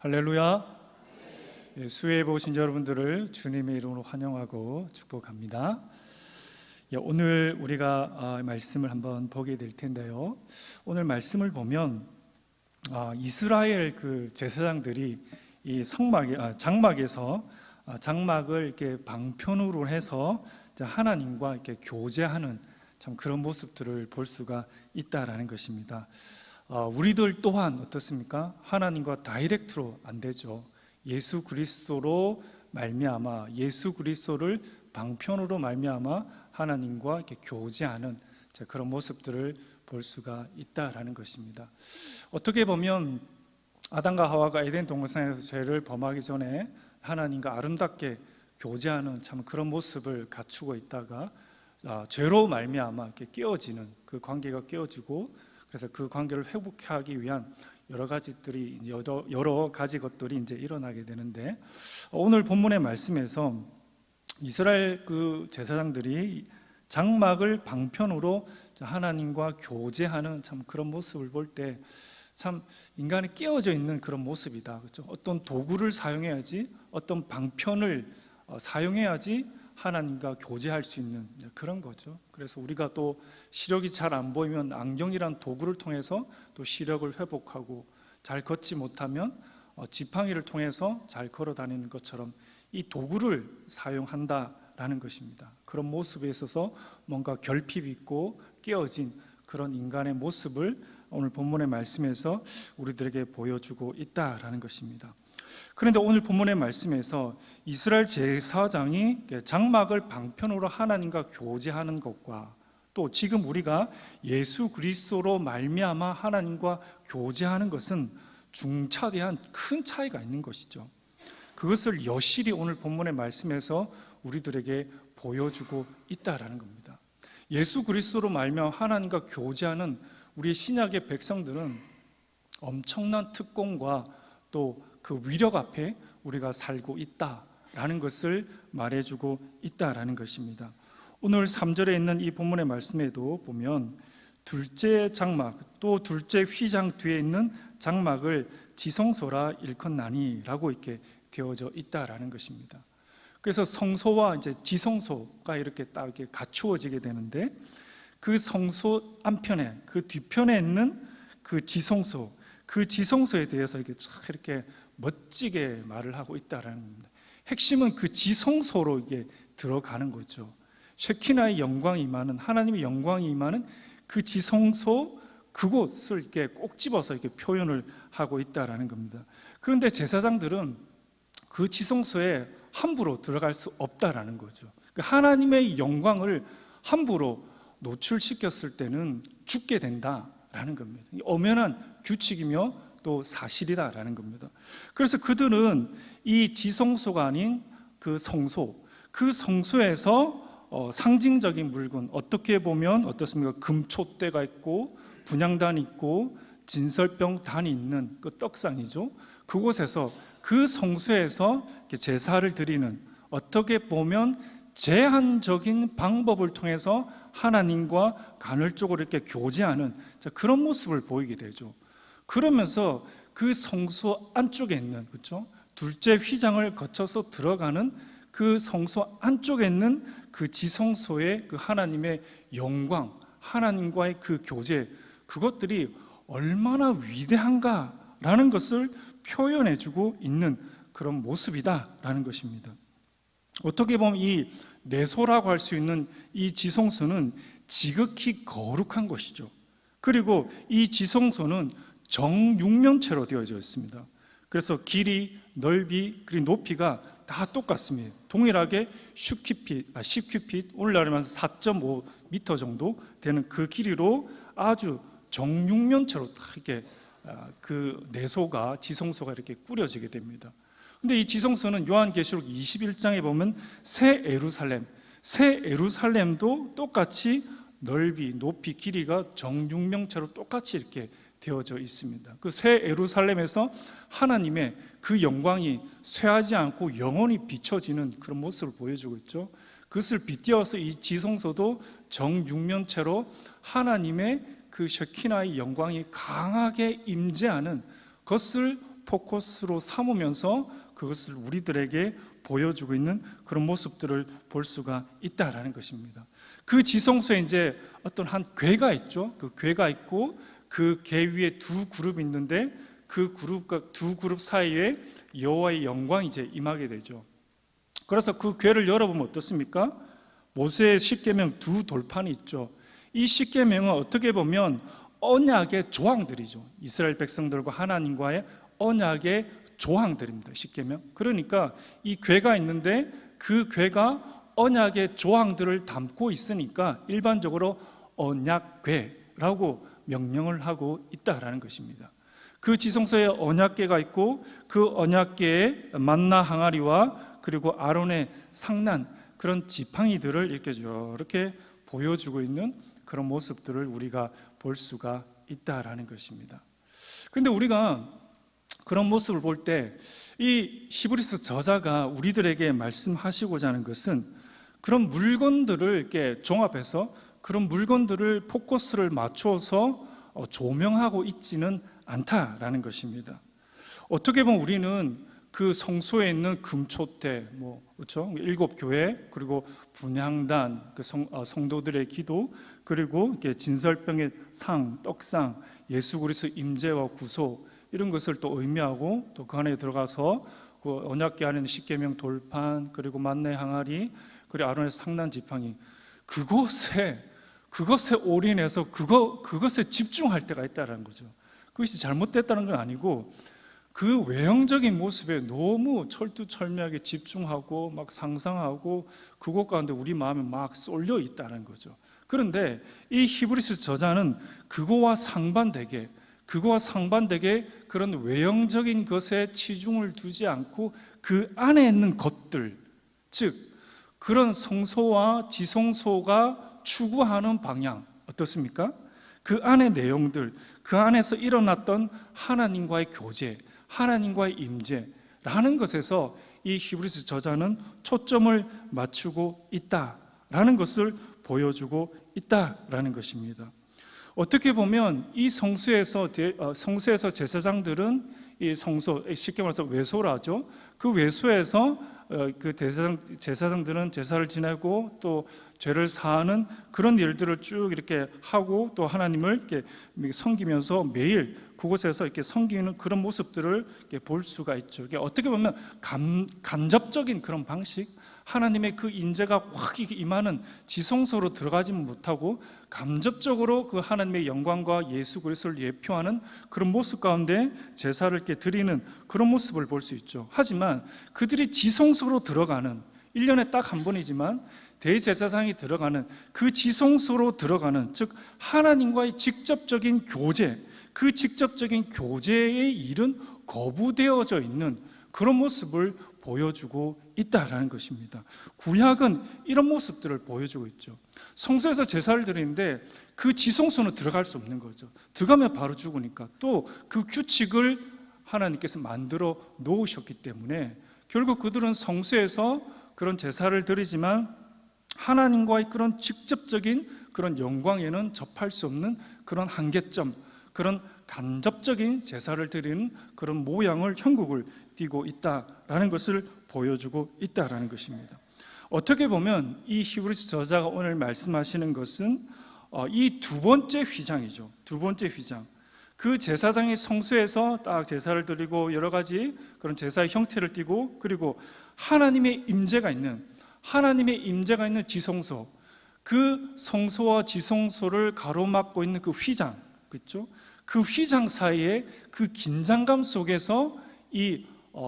할렐루야. 수혜에 오신 여러분들을 주님의 이름으로 환영하고 축복합니다. 오늘 우리가 말씀을 한번 보게 될 텐데요, 오늘 말씀을 보면 이스라엘 그 제사장들이 이 장막에서 장막을 이렇게 방편으로 해서 하나님과 이렇게 교제하는 참 그런 모습들을 볼 수가 있다라는 것입니다. 우리들 또한 어떻습니까? 하나님과 다이렉트로 안 되죠. 예수 그리스도로 말미암아, 예수 그리스도를 방편으로 말미암아 하나님과 이렇게 교제하는 그런 모습들을 볼 수가 있다라는 것입니다. 어떻게 보면 아담과 하와가 에덴 동산에서 죄를 범하기 전에 하나님과 아름답게 교제하는 참 그런 모습을 갖추고 있다가 죄로 말미암아 이렇게 깨어지는 그 관계가 깨어지고, 그래서 그 관계를 회복하기 위한 여러 가지 것들이 이제 일어나게 되는데, 오늘 본문의 말씀에서 이스라엘 그 제사장들이 장막을 방편으로 하나님과 교제하는 참 그런 모습을 볼 때 참 인간이 깨어져 있는 그런 모습이다, 그렇죠? 어떤 도구를 사용해야지, 어떤 방편을 사용해야지 하나님과 교제할 수 있는 그런 거죠. 그래서 우리가 또 시력이 잘 안 보이면 안경이란 도구를 통해서 또 시력을 회복하고, 잘 걷지 못하면 지팡이를 통해서 잘 걸어 다니는 것처럼 이 도구를 사용한다라는 것입니다. 그런 모습에 있어서 뭔가 결핍 있고 깨어진 그런 인간의 모습을 오늘 본문의 말씀에서 우리들에게 보여주고 있다라는 것입니다. 그런데 오늘 본문의 말씀에서 이스라엘 제사장이 장막을 방편으로 하나님과 교제하는 것과, 또 지금 우리가 예수 그리스도로 말미암아 하나님과 교제하는 것은 중차대한 큰 차이가 있는 것이죠. 그것을 여실히 오늘 본문의 말씀에서 우리들에게 보여주고 있다라는 겁니다. 예수 그리스도로 말미암아 하나님과 교제하는 우리 신약의 백성들은 엄청난 특권과 또 그 위력 앞에 우리가 살고 있다라는 것을 말해주고 있다라는 것입니다. 오늘 3절에 있는 이 본문의 말씀에도 보면 둘째 장막, 또 둘째 휘장 뒤에 있는 장막을 지성소라 일컫나니라고 이렇게 되어져 있다라는 것입니다. 그래서 성소와 이제 지성소가 이렇게 딱 이렇게 갖추어지게 되는데, 그 성소 안편에, 그 뒤편에 있는 그 지성소, 그 지성소에 대해서 이렇게 멋지게 말을 하고 있다라는 겁니다. 핵심은 그 지성소로 이게 들어가는 거죠. 쉐키나의 영광이 임하는, 하나님의 영광이 임하는 그 지성소, 그곳을 이렇게 꼭 집어서 이렇게 표현을 하고 있다라는 겁니다. 그런데 제사장들은 그 지성소에 함부로 들어갈 수 없다라는 거죠. 하나님의 영광을 함부로 노출시켰을 때는 죽게 된다라는 겁니다. 엄연한 규칙이며 또 사실이다라는 겁니다. 그래서 그들은 이 지성소가 아닌 그 성소, 그 성소에서 상징적인 물건, 어떻게 보면 어떻습니까? 금촛대가 있고 분향단이 있고 진설병단이 있는 그 떡상이죠. 그곳에서, 그 성소에서 제사를 드리는, 어떻게 보면 제한적인 방법을 통해서 하나님과 간헐적으로 이렇게 교제하는 그런 모습을 보이게 되죠. 그러면서 그 성소 안쪽에 있는, 그렇죠? 둘째 휘장을 거쳐서 들어가는 그 성소 안쪽에 있는 그 지성소의 그 하나님의 영광, 하나님과의 그 교제, 그것들이 얼마나 위대한가라는 것을 표현해주고 있는 그런 모습이다라는 것입니다. 어떻게 보면 이 내소라고 할 수 있는 이 지성소는 지극히 거룩한 것이죠. 그리고 이 지성소는 정육면체로 되어져 있습니다. 그래서 길이, 넓이, 그리고 높이가 다 똑같습니다. 동일하게 10큐핏, 오늘날에만 4.5m 정도 되는 그 길이로 아주 정육면체로 다 이렇게 그 내소가, 지성소가 이렇게 꾸려지게 됩니다. 근데 이 지성소는 요한계시록 21장에 보면 새 예루살렘도 똑같이 넓이, 높이, 길이가 정육면체로 똑같이 이렇게 되어져 있습니다. 그 새 예루살렘에서 하나님의 그 영광이 쇠하지 않고 영원히 비춰지는 그런 모습을 보여주고 있죠. 그것을 빗대어서 이 지성소도 정육면체로 하나님의 그 쉐키나의 영광이 강하게 임재하는 것을 포커스로 삼으면서 그것을 우리들에게 보여주고 있는 그런 모습들을 볼 수가 있다라는 것입니다. 그 지성소에 이제 어떤 한 궤가 있죠. 그 궤가 있고 그 궤 위에 두 그룹이 있는데 그 그룹과 두 그룹 사이에 여호와의 영광이 이제 임하게 되죠. 그래서 그 궤를 열어보면 어떻습니까? 모세의 십계명 두 돌판이 있죠. 이 십계명은 어떻게 보면 언약의 조항들이죠. 이스라엘 백성들과 하나님과의 언약의 조항들입니다. 십계명. 그러니까 이 궤가 있는데 그 궤가 언약의 조항들을 담고 있으니까 일반적으로 언약궤라고 명령을 하고 있다라는 것입니다. 그 지성소에 언약궤가 있고 그 언약궤에 만나 항아리와 그리고 아론의 상난 그런 지팡이들을 이렇게 보여주고 있는 그런 모습들을 우리가 볼 수가 있다라는 것입니다. 그런데 우리가 그런 모습을 볼 때 이 히브리서 저자가 우리들에게 말씀하시고자 하는 것은 그런 물건들을 이렇게 종합해서 그런 물건들을 포커스를 맞춰서 조명하고 있지는 않다라는 것입니다. 어떻게 보면 우리는 그 성소에 있는 금초대, 그렇죠? 일곱 교회, 그리고 분향단, 그 성도들의 기도, 그리고 이렇게 진설병의 상, 떡상, 예수 그리스도 임재와 구속 이런 것을 또 의미하고 또 그 안에 들어가서 그 언약궤 안에 있는 십계명 돌판, 그리고 만나의 항아리, 그리고 아론의 상난 지팡이 그것에 올인해서 그것에 집중할 때가 있다는 거죠. 그것이 잘못됐다는 건 아니고 그 외형적인 모습에 너무 철두철미하게 집중하고 막 상상하고 그것 가운데 우리 마음이 막 쏠려 있다는 거죠. 그런데 이 히브리서 저자는 그거와 상반되게 그런 외형적인 것에 치중을 두지 않고 그 안에 있는 것들, 즉 그런 성소와 지성소가 추구하는 방향 어떻습니까? 그 안의 내용들, 그 안에서 일어났던 하나님과의 교제, 하나님과의 임재라는 것에서 이 히브리서 저자는 초점을 맞추고 있다라는 것을 보여주고 있다라는 것입니다. 어떻게 보면 이 성소에서 제사장들은 이 성소, 쉽게 말해서 외소라죠. 그 외소에서 그 제사장들은 제사를 지내고 또 죄를 사하는 그런 일들을 쭉 이렇게 하고 또 하나님을 이렇게 섬기면서 매일 그곳에서 이렇게 섬기는 그런 모습들을 이렇게 볼 수가 있죠. 이게 어떻게 보면 간접적인 그런 방식, 하나님의 그 인재가 확 임하는 지성소로 들어가지는 못하고 간접적으로 그 하나님의 영광과 예수 그리스도를 예표하는 그런 모습 가운데 제사를 이렇게 드리는 그런 모습을 볼 수 있죠. 하지만 그들이 지성소로 들어가는 1년에 딱 한 번이지만 대제사장이 들어가는 그 지성소로 들어가는, 즉 하나님과의 직접적인 교제, 그 직접적인 교제의 일은 거부되어져 있는 그런 모습을 보여주고 있다라는 것입니다. 구약은 이런 모습들을 보여주고 있죠. 성소에서 제사를 드리는데 그 지성소는 들어갈 수 없는 거죠. 들어가면 바로 죽으니까. 또 그 규칙을 하나님께서 만들어 놓으셨기 때문에 결국 그들은 성소에서 그런 제사를 드리지만 하나님과의 그런 직접적인 그런 영광에는 접할 수 없는 그런 한계점, 그런 간접적인 제사를 드리는 그런 모양을, 형국을 띠고 있다라는 것을 보여주고 있다라는 것입니다. 어떻게 보면 이 히브리서 저자가 오늘 말씀하시는 것은 이 두 번째 휘장이죠. 두 번째 휘장. 그 제사장이 성소에서 딱 제사를 드리고 여러 가지 그런 제사의 형태를 띠고, 그리고 하나님의 임재가 있는 지성소, 그 성소와 지성소를 가로막고 있는 그 휘장, 그렇죠? 그 휘장 사이에 그 긴장감 속에서 이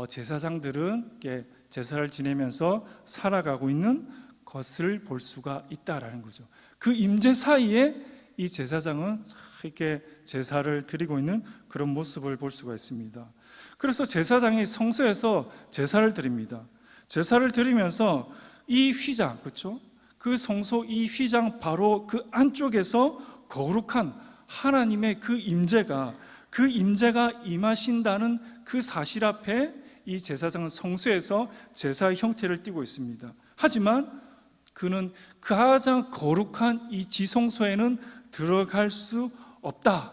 제사장들은 제사를 지내면서 살아가고 있는 것을 볼 수가 있다라는 거죠. 그 임재 사이에 이 제사장은 이렇게 제사를 드리고 있는 그런 모습을 볼 수가 있습니다. 그래서 제사장이 성소에서 제사를 드립니다. 제사를 드리면서 이 휘장, 그렇죠? 그 성소 이 휘장 바로 그 안쪽에서 거룩한 하나님의 그 임재가 임하신다는 그 사실 앞에 이 제사장은 성소에서 제사의 형태를 띠고 있습니다. 하지만 그는 가장 거룩한 이 지성소에는 들어갈 수 없다,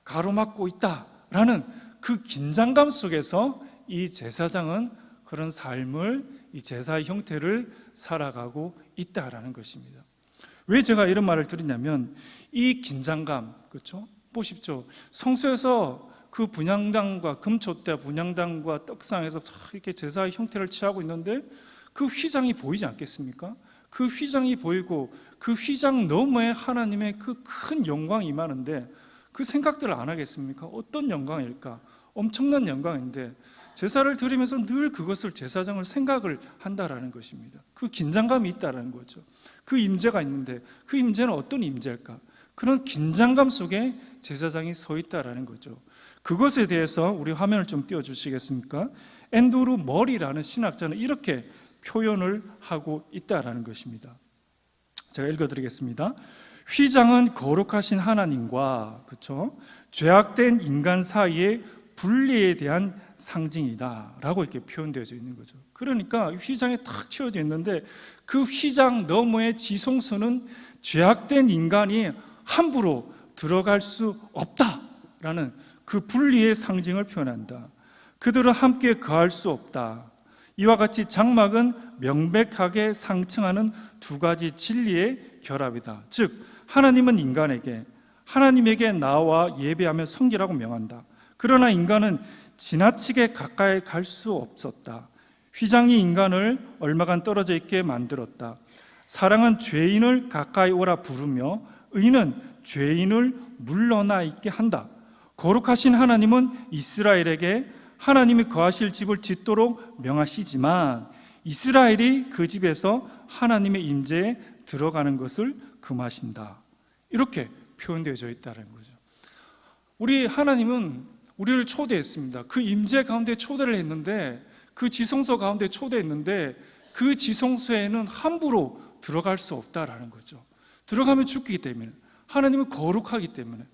가로막고 있다라는 그 긴장감 속에서 이 제사장은 그런 삶을, 이 제사의 형태를 살아가고 있다라는 것입니다. 왜 제가 이런 말을 드리냐면, 이 긴장감, 그렇죠? 보십시오. 성소에서 그 분향단과 금촛대 분향단과 떡상에서 이렇게 제사의 형태를 취하고 있는데 그 휘장이 보이지 않겠습니까? 그 휘장이 보이고 그 휘장 너머에 하나님의 그 큰 영광이 임하는데 그 생각들을 안 하겠습니까? 어떤 영광일까? 엄청난 영광인데 제사를 드리면서 늘 그것을, 제사장을 생각을 한다라는 것입니다. 그 긴장감이 있다라는 거죠. 그 임재가 있는데 그 임재는 어떤 임재일까? 그런 긴장감 속에 제사장이 서 있다라는 거죠. 그것에 대해서 우리 화면을 좀 띄워주시겠습니까? 앤드루 머리라는 신학자는 이렇게 표현을 하고 있다라는 것입니다. 제가 읽어드리겠습니다. 휘장은 거룩하신 하나님과, 그렇죠? 죄악된 인간 사이의 분리에 대한 상징이다 라고 이렇게 표현되어 있는 거죠. 그러니까 휘장에 탁 치워져 있는데 그 휘장 너머의 지성소는 죄악된 인간이 함부로 들어갈 수 없다라는 그 분리의 상징을 표현한다. 그들은 함께 거할 수 없다. 이와 같이 장막은 명백하게 상징하는 두 가지 진리의 결합이다. 즉 하나님은 인간에게, 하나님에게 나와 예배하며 섬기라고 명한다. 그러나 인간은 지나치게 가까이 갈 수 없었다. 휘장이 인간을 얼마간 떨어져 있게 만들었다. 사랑은 죄인을 가까이 오라 부르며 의는 죄인을 물러나 있게 한다. 거룩하신 하나님은 이스라엘에게 하나님이 거하실 집을 짓도록 명하시지만 이스라엘이 그 집에서 하나님의 임재에 들어가는 것을 금하신다. 이렇게 표현되어져 있다는 거죠. 우리 하나님은 우리를 초대했습니다. 그 임재 가운데 초대를 했는데, 그 지성소 가운데 초대했는데 그 지성소에는 함부로 들어갈 수 없다라는 거죠. 들어가면 죽기 때문에, 하나님은 거룩하기 때문에.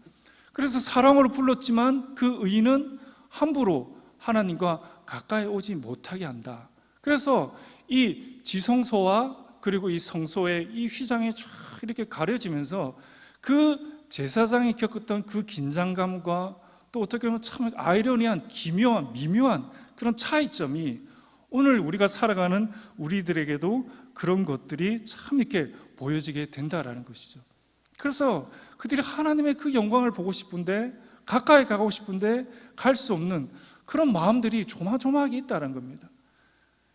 그래서 사랑으로 불렀지만 그 의인은 함부로 하나님과 가까이 오지 못하게 한다. 그래서 이 지성소와 그리고 이 성소의 이 휘장이 쫙 이렇게 가려지면서 그 제사장이 겪었던 그 긴장감과 또 어떻게 보면 참 아이러니한, 기묘한, 미묘한 그런 차이점이 오늘 우리가 살아가는 우리들에게도 그런 것들이 참 이렇게 보여지게 된다라는 것이죠. 그래서 그들이 하나님의 그 영광을 보고 싶은데, 가까이 가고 싶은데 갈 수 없는 그런 마음들이 조마조마하게 있다는 겁니다.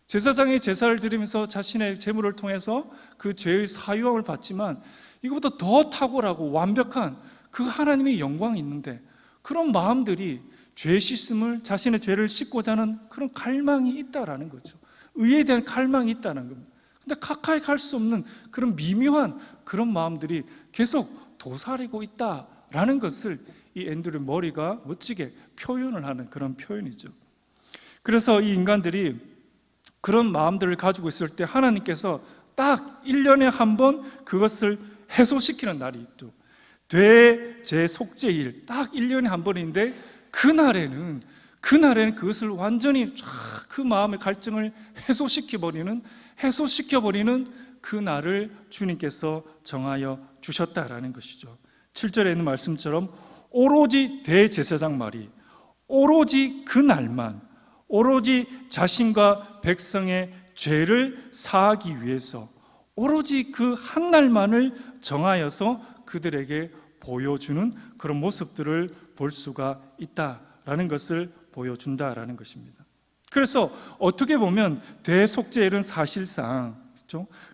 제사장이 제사를 드리면서 자신의 제물을 통해서 그 죄의 사유함을 받지만 이것보다 더 탁월하고 완벽한 그 하나님의 영광이 있는데 그런 마음들이 죄 씻음을, 자신의 죄를 씻고자 하는 그런 갈망이 있다라는 거죠. 의에 대한 갈망이 있다는 겁니다. 근데 가까이 갈 수 없는 그런 미묘한 그런 마음들이 계속 도사리고 있다라는 것을 이 앤드류 머리가 멋지게 표현을 하는 그런 표현이죠. 그래서 이 인간들이 그런 마음들을 가지고 있을 때 하나님께서 딱 1년에 한 번 그것을 해소시키는 날이 있죠. 대죄 속죄일, 딱 1년에 한 번인데 그날에는 그것을 완전히 그 마음의 갈증을 해소시켜버리는 그 날을 주님께서 정하여 주셨다라는 것이죠. 7절에 있는 말씀처럼 오로지 대제사장 말이 오로지 그 날만, 오로지 자신과 백성의 죄를 사하기 위해서 오로지 그 한 날만을 정하여서 그들에게 보여주는 그런 모습들을 볼 수가 있다라는 것을 보여준다라는 것입니다. 그래서 어떻게 보면 대속죄일은 사실상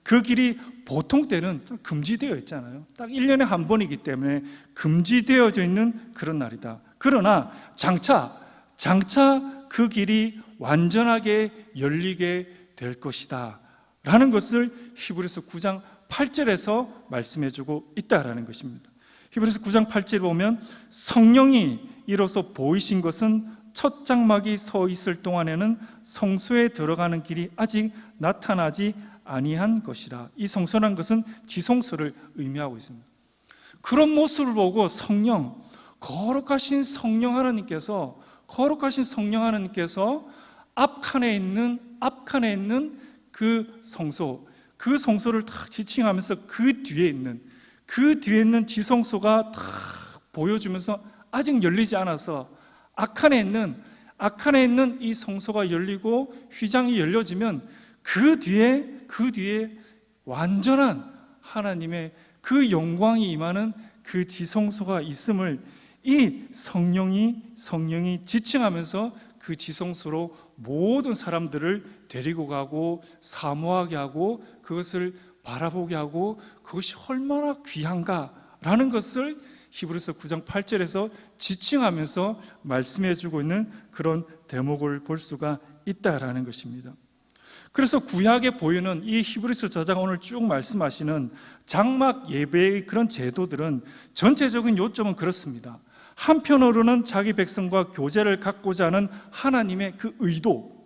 그 길이 보통 때는 금지되어 있잖아요. 딱 1년에 한 번이기 때문에 금지되어져 있는 그런 날이다. 그러나 장차 그 길이 완전하게 열리게 될 것이다 라는 것을 히브리서 9장 8절에서 말씀해주고 있다라는 것입니다. 히브리서 9장 8절에 보면 성령이 이로써 보이신 것은 첫 장막이 서 있을 동안에는 성소에 들어가는 길이 아직 나타나지 아니한 것이라. 이 성소라는 것은 지성소를 의미하고 있습니다. 그런 모습을 보고 성령, 거룩하신 성령 하나님께서 앞칸에 있는 그 성소를 탁 지칭하면서 그 뒤에 있는 지성소가 탁 보여주면서 아직 열리지 않아서 악한에 있는 이 성소가 열리고 휘장이 열려지면 그 뒤에 완전한 하나님의 그 영광이 임하는 그 지성소가 있음을 이 성령이 지칭하면서 그 지성소로 모든 사람들을 데리고 가고 사모하게 하고 그것을 바라보게 하고 그것이 얼마나 귀한가라는 것을 히브리서 9장 8절에서 지칭하면서 말씀해 주고 있는 그런 대목을 볼 수가 있다라는 것입니다. 그래서 구약에 보이는 이 히브리서 저자가 오늘 쭉 말씀하시는 장막 예배의 그런 제도들은 전체적인 요점은 그렇습니다. 한편으로는 자기 백성과 교제를 갖고자 하는 하나님의 그 의도,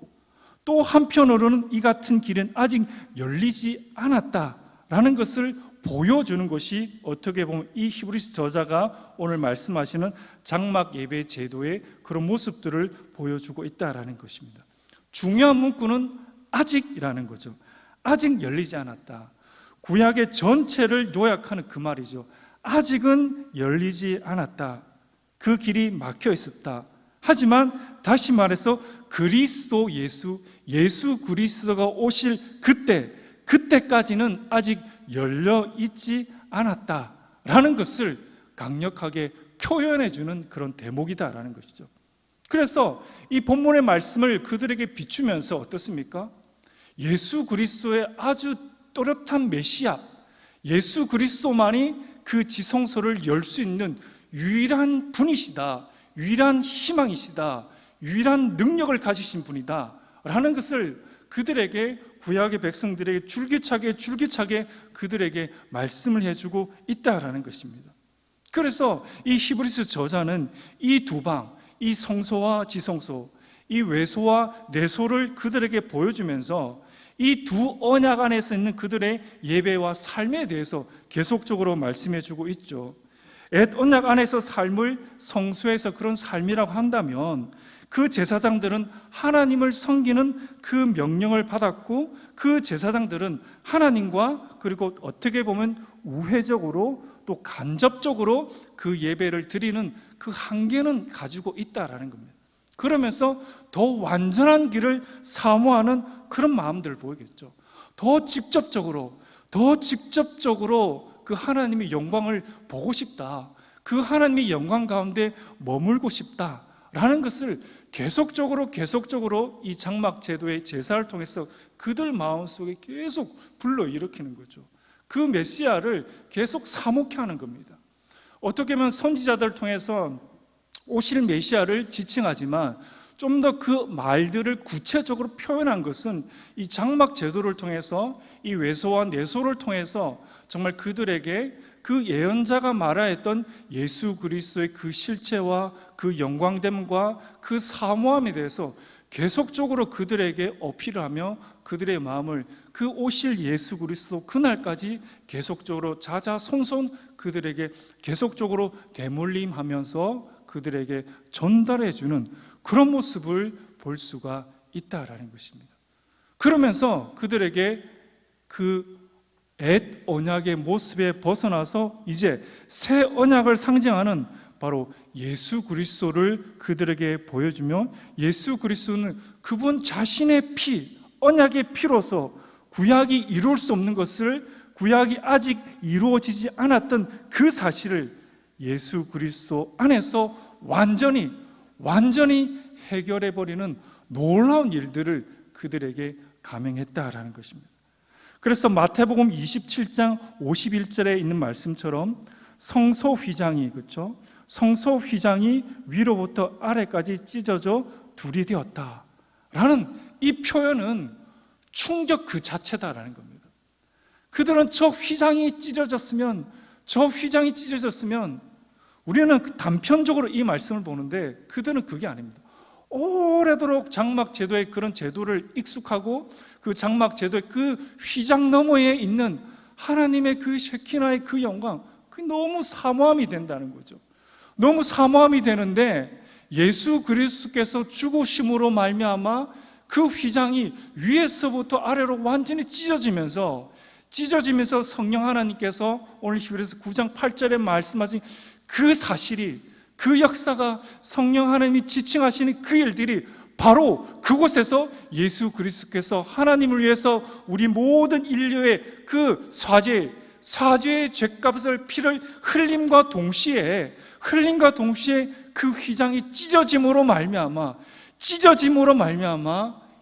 또 한편으로는 이 같은 길은 아직 열리지 않았다라는 것을 보여주는 것이 어떻게 보면 이 히브리서 저자가 오늘 말씀하시는 장막 예배 제도의 그런 모습들을 보여주고 있다라는 것입니다. 중요한 문구는 아직이라는 거죠. 아직 열리지 않았다. 구약의 전체를 요약하는 그 말이죠. 아직은 열리지 않았다. 그 길이 막혀 있었다. 하지만 다시 말해서 그리스도 예수 그리스도가 오실 그때까지는 아직 열려 있지 않았다라는 것을 강력하게 표현해 주는 그런 대목이다라는 것이죠. 그래서 이 본문의 말씀을 그들에게 비추면서 어떻습니까? 예수 그리스도의 아주 또렷한 메시아, 예수 그리스도만이 그 지성소를 열 수 있는 유일한 분이시다, 유일한 희망이시다, 유일한 능력을 가지신 분이다 라는 것을 그들에게, 구약의 백성들에게 줄기차게 그들에게 말씀을 해주고 있다라는 것입니다. 그래서 이 히브리서 저자는 이 두 방, 이 성소와 지성소, 이 외소와 내소를 그들에게 보여주면서 이 두 언약 안에서 있는 그들의 예배와 삶에 대해서 계속적으로 말씀해주고 있죠. 옛 언약 안에서 삶을 성소에서 그런 삶이라고 한다면 그 제사장들은 하나님을 섬기는 그 명령을 받았고 그 제사장들은 하나님과 그리고 어떻게 보면 우회적으로 또 간접적으로 그 예배를 드리는 그 한계는 가지고 있다라는 겁니다. 그러면서 더 완전한 길을 사모하는 그런 마음들을 보이겠죠. 더 직접적으로 그 하나님의 영광을 보고 싶다, 그 하나님의 영광 가운데 머물고 싶다라는 것을 계속적으로 이 장막 제도의 제사를 통해서 그들 마음속에 계속 불러일으키는 거죠. 그 메시아를 계속 사모케 하는 겁니다. 어떻게 보면 선지자들을 통해서 오실 메시아를 지칭하지만 좀 더 그 말들을 구체적으로 표현한 것은 이 장막 제도를 통해서, 이 외소와 내소를 통해서 정말 그들에게 그 예언자가 말하였던 예수 그리스도의 그 실체와 그 영광됨과 그 사모함에 대해서 계속적으로 그들에게 어필을 하며 그들의 마음을 그 오실 예수 그리스도 그날까지 계속적으로 자자손손 그들에게 계속적으로 대물림하면서 그들에게 전달해 주는 그런 모습을 볼 수가 있다라는 것입니다. 그러면서 그들에게 그 옛 언약의 모습에 벗어나서 이제 새 언약을 상징하는 바로 예수 그리스도를 그들에게 보여주며, 예수 그리스도는 그분 자신의 피, 언약의 피로서 구약이 이룰 수 없는 것을, 구약이 아직 이루어지지 않았던 그 사실을 예수 그리스도 안에서 완전히 해결해버리는 놀라운 일들을 그들에게 감행했다라는 것입니다. 그래서 마태복음 27장 51절에 있는 말씀처럼 성소 휘장이, 그렇죠? 성소 휘장이 위로부터 아래까지 찢어져 둘이 되었다라는 이 표현은 충격 그 자체다라는 겁니다. 그들은 저 휘장이 찢어졌으면 우리는 단편적으로 이 말씀을 보는데 그들은 그게 아닙니다. 오래도록 장막 제도의 그런 제도를 익숙하고 그 장막 제도의 그 휘장 너머에 있는 하나님의 그 셰키나의 그 영광, 그게 너무 사모함이 된다는 거죠. 너무 사모함이 되는데 예수 그리스도께서 죽으심으로 말미암아 그 휘장이 위에서부터 아래로 완전히 찢어지면서 성령 하나님께서 오늘 히브리서 9장 8절에 말씀하신 그 사실이, 그 역사가 성령 하나님이 지칭하시는 그 일들이 바로 그곳에서 예수 그리스도께서 하나님을 위해서 우리 모든 인류의 그 사죄의 죄값을 피를 흘림과 동시에 그 휘장이 찢어짐으로 말미암아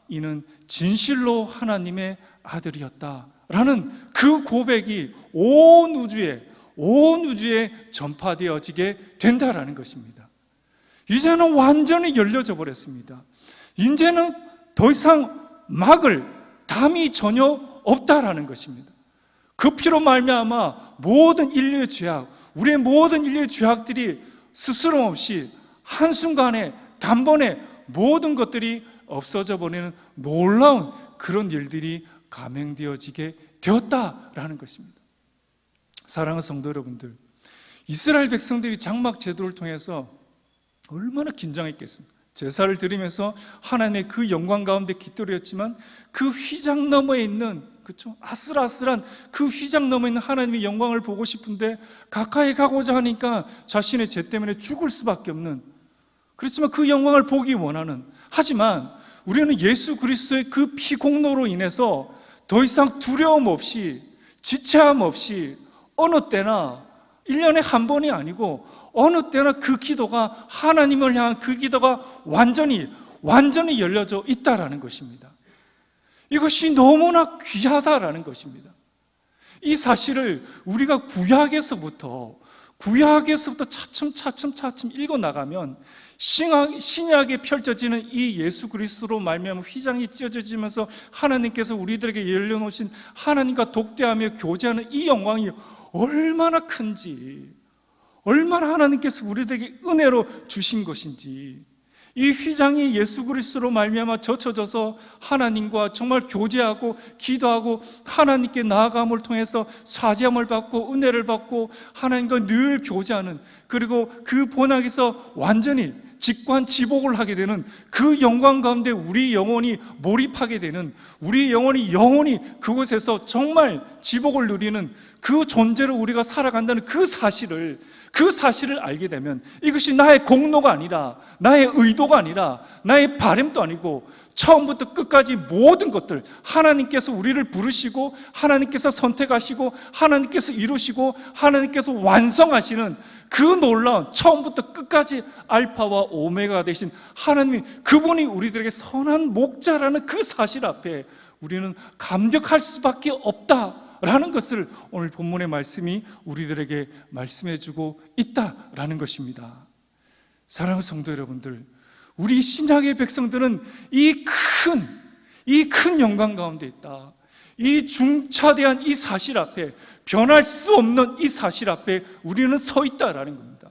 이는 진실로 하나님의 아들이었다라는 그 고백이 온 우주에 전파되어지게 된다라는 것입니다. 이제는 완전히 열려져 버렸습니다. 이제는 더 이상 막을 담이 전혀 없다라는 것입니다. 그 피로 말미암아 모든 인류의 죄악, 우리의 모든 인류의 죄악들이 스스럼 없이 한순간에 단번에 모든 것들이 없어져 버리는 놀라운 그런 일들이 감행되어지게 되었다라는 것입니다. 사랑하는 성도 여러분들, 이스라엘 백성들이 장막 제도를 통해서 얼마나 긴장했겠습니까? 제사를 드리면서 하나님의 그 영광 가운데 깃들였지만 그 휘장 너머에 있는, 그렇죠? 아슬아슬한 그 휘장 너머에 있는 하나님의 영광을 보고 싶은데 가까이 가고자 하니까 자신의 죄 때문에 죽을 수밖에 없는, 그렇지만 그 영광을 보기 원하는, 하지만 우리는 예수 그리스도의 그 피공로로 인해서 더 이상 두려움 없이, 지체함 없이 어느 때나 1년에 한 번이 아니고 어느 때나 그 기도가, 하나님을 향한 그 기도가 완전히 열려져 있다라는 것입니다. 이것이 너무나 귀하다라는 것입니다. 이 사실을 우리가 구약에서부터 차츰 읽어나가면 신약에 펼쳐지는 이 예수 그리스도로 말미암아 휘장이 찢어지면서 하나님께서 우리들에게 열려놓으신 하나님과 독대하며 교제하는 이 영광이 얼마나 큰지, 얼마나 하나님께서 우리들에게 은혜로 주신 것인지, 이 휘장이 예수 그리스도로 말미암아 젖혀져서 하나님과 정말 교제하고 기도하고 하나님께 나아감을 통해서 사죄함을 받고 은혜를 받고 하나님과 늘 교제하는, 그리고 그 본향에서 완전히 직관지복을 하게 되는 그 영광 가운데 우리 영혼이 몰입하게 되는, 우리 영혼이 그곳에서 정말 지복을 누리는 그 존재로 우리가 살아간다는 그 사실을 알게 되면, 이것이 나의 공로가 아니라, 나의 의도가 아니라, 나의 바람도 아니고 처음부터 끝까지 모든 것들 하나님께서 우리를 부르시고 하나님께서 선택하시고 하나님께서 이루시고 하나님께서 완성하시는 그 놀라운 처음부터 끝까지 알파와 오메가가 되신 하나님이, 그분이 우리들에게 선한 목자라는 그 사실 앞에 우리는 감격할 수밖에 없다라는 것을 오늘 본문의 말씀이 우리들에게 말씀해주고 있다라는 것입니다. 사랑하는 성도 여러분들, 우리 신약의 백성들은 이 큰 영광 가운데 있다, 이 중차대한 이 사실 앞에, 변할 수 없는 이 사실 앞에 우리는 서 있다라는 겁니다.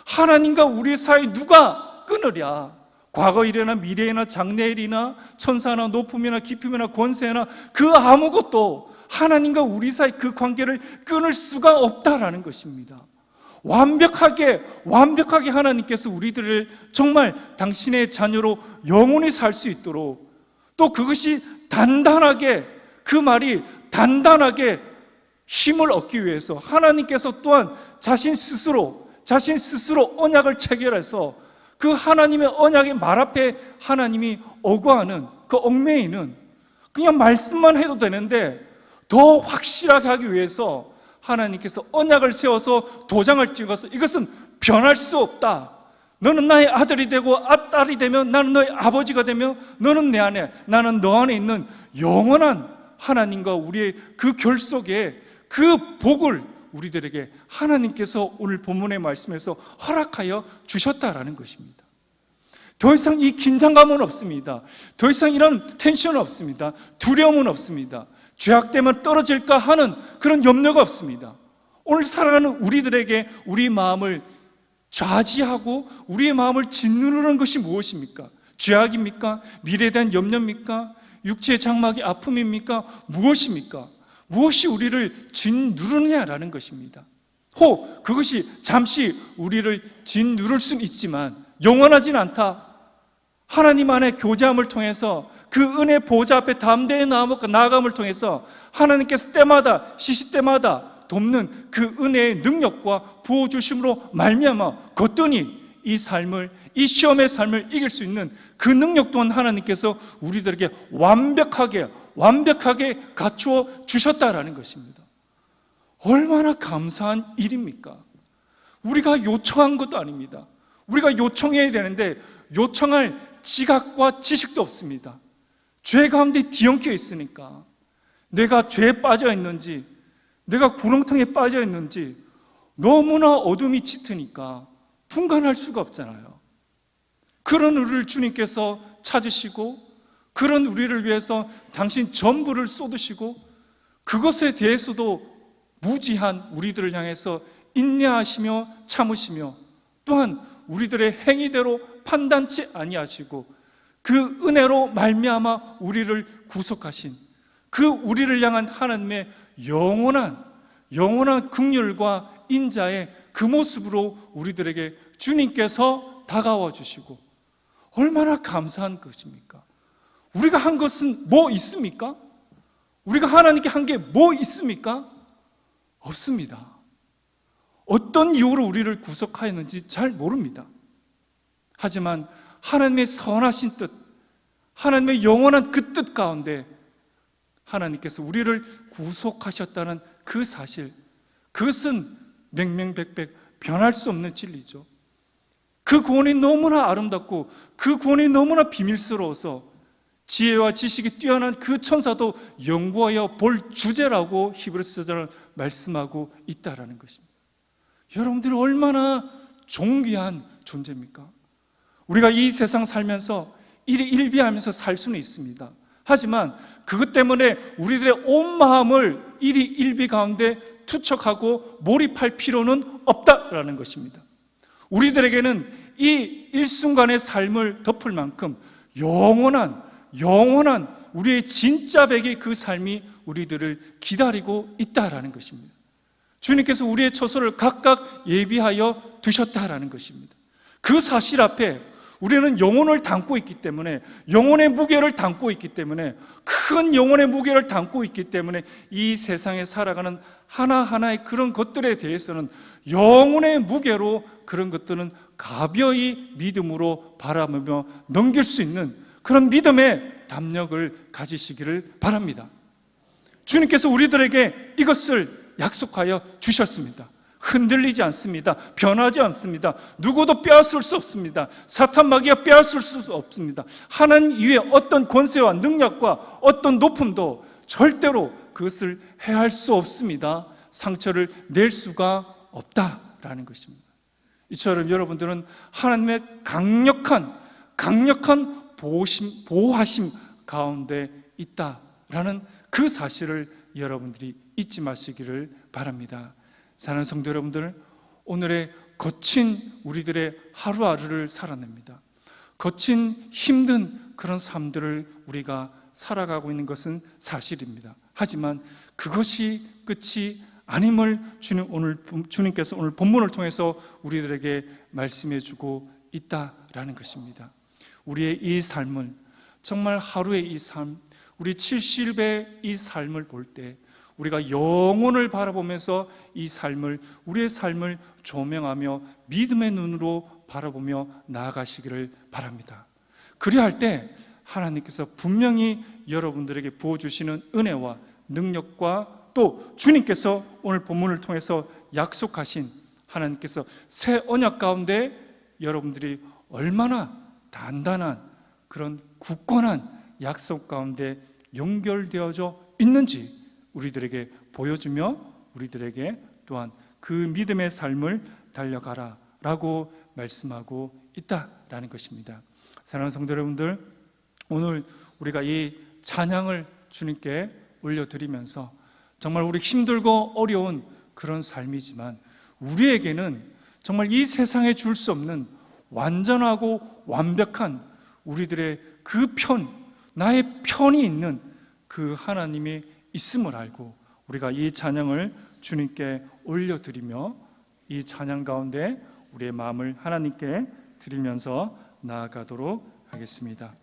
하나님과 우리 사이 누가 끊으랴? 과거 일이나 미래나 장래일이나 천사나 높음이나 깊음이나 권세나 그 아무것도 하나님과 우리 사이 그 관계를 끊을 수가 없다라는 것입니다. 완벽하게 하나님께서 우리들을 정말 당신의 자녀로 영원히 살 수 있도록, 또 그것이 단단하게, 그 말이 단단하게 힘을 얻기 위해서 하나님께서 또한 자신 스스로 언약을 체결해서 그 하나님의 언약의 말 앞에 하나님이 어거하는, 그 얽매이는, 그냥 말씀만 해도 되는데 더 확실하게 하기 위해서 하나님께서 언약을 세워서 도장을 찍어서 이것은 변할 수 없다, 너는 나의 아들이 되고 딸이 되면 나는 너의 아버지가 되며 너는 내 안에, 나는 너 안에 있는 영원한 하나님과 우리의 그 결속에 그 복을 우리들에게 하나님께서 오늘 본문의 말씀에서 허락하여 주셨다라는 것입니다. 더 이상 이 긴장감은 없습니다. 더 이상 이런 텐션은 없습니다. 두려움은 없습니다. 죄악되면 떨어질까 하는 그런 염려가 없습니다. 오늘 살아가는 우리들에게 우리 마음을 좌지하고 우리의 마음을 짓누르는 것이 무엇입니까? 죄악입니까? 미래에 대한 염려입니까? 육체의 장막의 아픔입니까? 무엇입니까? 무엇이 우리를 짓누르느냐라는 것입니다. 혹 그것이 잠시 우리를 짓누를 수는 있지만 영원하진 않다. 하나님 안에 교제함을 통해서 그 은혜 보좌 앞에 담대히 나아감을 통해서 하나님께서 때마다, 시시때마다 돕는 그 은혜의 능력과 부어주심으로 말미암아 거뜬히 이 삶을, 이 시험의 삶을 이길 수 있는 그 능력 또한 하나님께서 우리들에게 완벽하게 갖추어 주셨다라는 것입니다. 얼마나 감사한 일입니까? 우리가 요청한 것도 아닙니다. 우리가 요청해야 되는데 요청할 지각과 지식도 없습니다. 죄 가운데 뒤엉켜 있으니까, 내가 죄에 빠져 있는지, 내가 구렁텅이에 빠져 있는지 너무나 어둠이 짙으니까 분간할 수가 없잖아요. 그런 우리를 주님께서 찾으시고, 그런 우리를 위해서 당신 전부를 쏟으시고, 그것에 대해서도 무지한 우리들을 향해서 인내하시며 참으시며, 또한 우리들의 행위대로 판단치 아니하시고 그 은혜로 말미암아 우리를 구속하신 그 우리를 향한 하나님의 영원한 긍휼과 인자의 그 모습으로 우리들에게 주님께서 다가와 주시고, 얼마나 감사한 것입니까? 우리가 한 것은 뭐 있습니까? 우리가 하나님께 한 게 뭐 있습니까? 없습니다. 어떤 이유로 우리를 구속하였는지 잘 모릅니다. 하지만 하나님의 선하신 뜻, 하나님의 영원한 그 뜻 가운데 하나님께서 우리를 구속하셨다는 그 사실, 그것은 맹맹백백 변할 수 없는 진리죠. 그 구원이 너무나 아름답고 그 구원이 너무나 비밀스러워서 지혜와 지식이 뛰어난 그 천사도 연구하여 볼 주제라고 히브리서를 말씀하고 있다라는 것입니다. 여러분들이 얼마나 존귀한 존재입니까? 우리가 이 세상 살면서 일희일비하면서 살 수는 있습니다. 하지만 그것 때문에 우리들의 온 마음을 일희일비 가운데 투척하고 몰입할 필요는 없다라는 것입니다. 우리들에게는 이 일순간의 삶을 덮을 만큼 영원한 우리의 진짜 백의 그 삶이 우리들을 기다리고 있다라는 것입니다. 주님께서 우리의 처소를 각각 예비하여 두셨다라는 것입니다. 그 사실 앞에 우리는 영혼을 담고 있기 때문에, 영혼의 무게를 담고 있기 때문에, 큰 영혼의 무게를 담고 있기 때문에 이 세상에 살아가는 하나하나의 그런 것들에 대해서는 영혼의 무게로 그런 것들은 가벼이 믿음으로 바라보며 넘길 수 있는 그런 믿음의 담력을 가지시기를 바랍니다. 주님께서 우리들에게 이것을 약속하여 주셨습니다. 흔들리지 않습니다. 변하지 않습니다. 누구도 빼앗을 수 없습니다. 사탄 마귀가 빼앗을 수 없습니다. 하나님 이외에 어떤 권세와 능력과 어떤 높음도 절대로 그것을 해할 수 없습니다. 상처를 낼 수가 없다라는 것입니다. 이처럼 여러분들은 하나님의 강력한 보호하심 가운데 있다라는 그 사실을 여러분들이 잊지 마시기를 바랍니다. 사랑하는 성도 여러분들, 오늘의 거친 우리들의 하루하루를 살아냅니다. 거친 힘든 그런 삶들을 우리가 살아가고 있는 것은 사실입니다. 하지만 그것이 끝이 아님을 주님께서 오늘 본문을 통해서 우리들에게 말씀해 주고 있다라는 것입니다. 우리의 이 삶을, 정말 하루의 이 삶, 우리 70의 이 삶을 볼 때 우리가 영혼을 바라보면서 이 삶을, 우리의 삶을 조명하며 믿음의 눈으로 바라보며 나아가시기를 바랍니다. 그리할 때 하나님께서 분명히 여러분들에게 부어주시는 은혜와 능력과 또 주님께서 오늘 본문을 통해서 약속하신 하나님께서 새 언약 가운데 여러분들이 얼마나 단단한 그런 굳건한 약속 가운데 연결되어져 있는지 우리들에게 보여주며 우리들에게 또한 그 믿음의 삶을 달려가라 라고 말씀하고 있다라는 것입니다. 사랑하는 성도 여러분들, 오늘 우리가 이 찬양을 주님께 올려드리면서 정말 우리 힘들고 어려운 그런 삶이지만 우리에게는 정말 이 세상에 줄 수 없는 완전하고 완벽한 우리들의 그 나의 편이 있는 그 하나님이 있음을 알고 우리가 이 찬양을 주님께 올려드리며 이 찬양 가운데 우리의 마음을 하나님께 드리면서 나아가도록 하겠습니다.